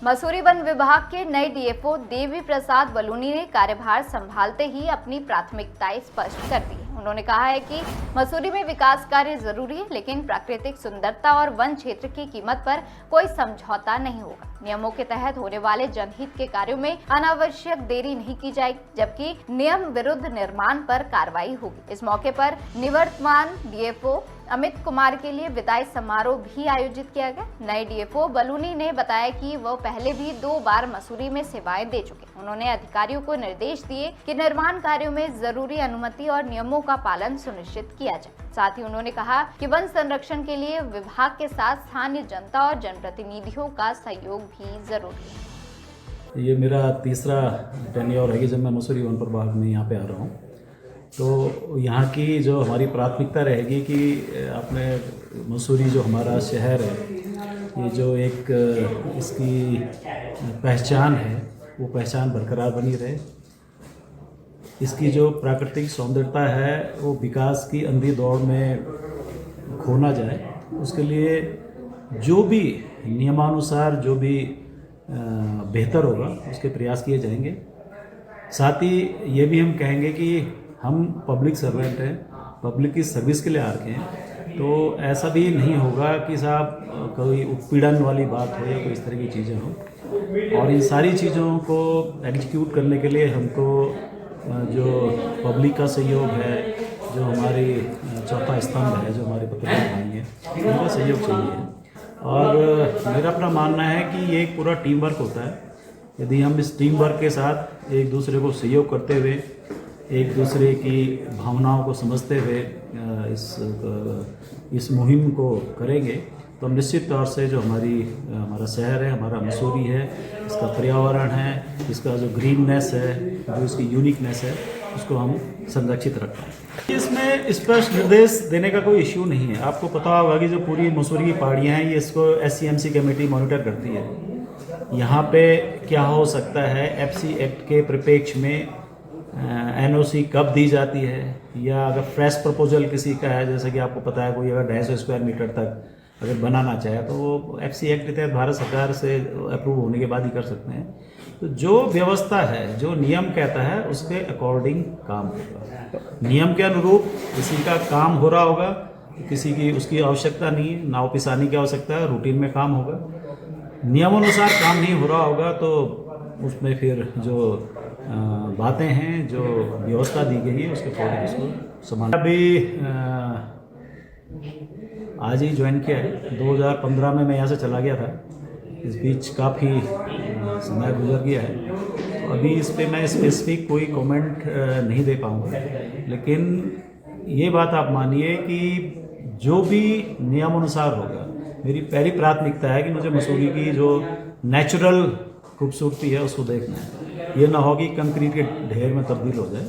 Mussoorie one विभाग के नए डीएफओ देवी प्रसाद बलूनी ने कार्यभार संभालते ही अपनी प्राथमिकताएं स्पष्ट कर दी। उन्होंने कहा है कि मसूरी में विकास कार्य जरूरी है, लेकिन प्राकृतिक सुंदरता और वन क्षेत्र की कीमत पर कोई समझौता नहीं होगा। नियमों के तहत होने वाले जनहित के कार्यों में अनावश्यक देरी नहीं की जाएगी, जबकि नियम विरुद्ध निर्माण पर कार्रवाई होगी। इस मौके पर निवर्तमान डीएफओ अमित कुमार के लिए विदाई समारोह भी आयोजित किया गया। नए डीएफओ बलूनी ने बताया कि वह पहले भी 2 बार मसूरी में सेवाएं दे चुके। उन्होंने अधिकारियों को निर्देश दिए कि निर्माण कार्यों में जरूरी अनुमति और नियमों का पालन सुनिश्चित किया जाए। साथ ही उन्होंने कहा कि वन संरक्षण के लिए विभाग के साथ स्थानीय जनता और जनप्रतिनिधियों का सहयोग भी जरूरी है। ये मेरा तीसरा टेन्योर है कि जब मैं मसूरी वन प्रभाग में यहाँ पे आ रहा हूँ, तो यहाँ की जो हमारी प्राथमिकता रहेगी कि अपने मसूरी जो हमारा शहर है, ये जो एक इसकी पहचान है, वो पहचान बरकरार बनी रहे। इसकी जो प्राकृतिक सौंदर्यता है वो विकास की अंधी दौड़ में खो ना जाए, उसके लिए जो भी नियमानुसार जो भी बेहतर होगा उसके प्रयास किए जाएंगे। साथ ही ये भी हम कहेंगे कि हम पब्लिक सर्वेंट हैं, पब्लिक की सर्विस के लिए आ रखे हैं, तो ऐसा भी नहीं होगा कि साहब कोई उत्पीड़न वाली बात हो या कोई इस तरह की चीज़ें हों। और इन सारी चीज़ों को एग्जीक्यूट करने के लिए हमको जो पब्लिक का सहयोग है, जो हमारी चौथा स्तंभ है, जो हमारे पत्रकार भाई हैं, उनका सहयोग चाहिए। और मेरा अपना मानना है कि ये एक पूरा टीम वर्क होता है। यदि हम इस टीम वर्क के साथ एक दूसरे को सहयोग करते हुए, एक दूसरे की भावनाओं को समझते हुए इस मुहिम को करेंगे, तो निश्चित तौर से जो हमारा शहर है, हमारा मसूरी है, इसका पर्यावरण है, इसका जो ग्रीननेस है, जो इसकी यूनिकनेस है, उसको हम संरक्षित रख पाएँ। इसमें स्पष्ट निर्देश देने का कोई इश्यू नहीं है। आपको पता होगा कि जो पूरी मसूरी की पहाड़ियाँ हैं, ये इसको SCMC कमेटी मॉनिटर करती है। यहाँ पे क्या हो सकता है, FC एक्ट के परिप्रेक्ष्य में NOC कब दी जाती है, या अगर फ्रेश प्रपोजल किसी का है, जैसे कि आपको पता है कोई अगर 250 स्क्वायर मीटर तक अगर बनाना चाहे तो वो FC एक्ट के तहत भारत सरकार से अप्रूव होने के बाद ही कर सकते हैं। तो जो व्यवस्था है, जो नियम कहता है, उसके अकॉर्डिंग काम होगा। नियम के अनुरूप किसी का काम हो रहा होगा, किसी की उसकी आवश्यकता नहीं है, नाव पिसानी की आवश्यकता है, रूटीन में काम होगा। नियमानुसार काम नहीं हो रहा होगा तो उसमें फिर जो बातें हैं, जो व्यवस्था दी गई है, उसके अकॉर्डिंग उसको संभाल। अभी आज ही ज्वाइन किया है। 2015 में मैं यहाँ से चला गया था। इस बीच काफ़ी समय गुजर गया है, तो अभी इस पे मैं स्पेसिफिक कोई कमेंट नहीं दे पाऊँगा। लेकिन ये बात आप मानिए कि जो भी नियमानुसार होगा, मेरी पहली प्राथमिकता है कि मुझे मसूरी की जो नेचुरल खूबसूरती है उसको देखना है। ये ना हो कि कंक्रीट के ढेर में तब्दील हो जाए।